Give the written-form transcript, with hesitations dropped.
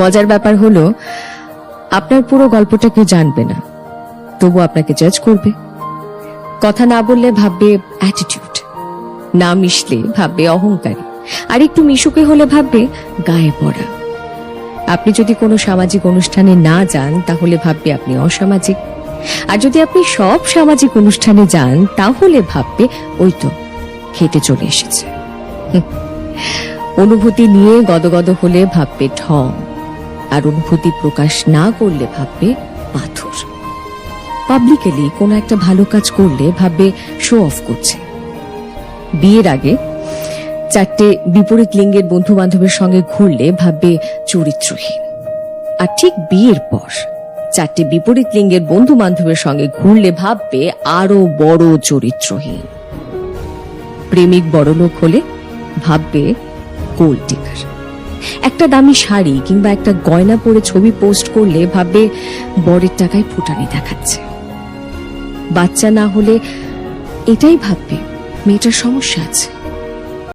মজার ব্যাপার হলো আপনার পুরো গল্পটা কেউ জানবে না, তবু আপনাকে জাজ করবে। কথা না বললে ভাববে অ্যাটিটিউড, না মিশলে ভাববে অহংকারী, আর একটু মিশুকে হলে ভাববে গায়ে পড়া। আপনি যদি কোনো সামাজিক অনুষ্ঠানে না যান তাহলে ভাববে আপনি অসামাজিক, আর যদি আপনি সব সামাজিক অনুষ্ঠানে যান তাহলে ভাববে ওই তো খেটে চলে এসেছে। অনুভূতি নিয়ে গদগদ হলে ভাববে ঢং, আর অনুভূতি প্রকাশ না করলে ভাববে পাথর। পাবলিকলি কোনো একটা ভালো কাজ করলে ভাববে শো অফ করছে। বিয়ের আগে 4টে বিপরীত লিঙ্গের বন্ধু বান্ধবের সঙ্গে ঘুরলে ভাববে চরিত্রহীন, আর ঠিক বিয়ের পর 4টে বিপরীত লিঙ্গের বন্ধু বান্ধবের সঙ্গে ঘুরলে ভাববে আরো বড় চরিত্রহীন। প্রেমিক বড়লোক হলে ভাববে গোল্ড ডিগার। একটা দামি শাড়ি কিংবা একটা গয়না পরে ছবি পোস্ট করলে ভাববে বরের টাকায় ফুটানি দেখাচ্ছে। বাচ্চা না হলে এটাই ভাববে মেয়েটার সমস্যা আছে।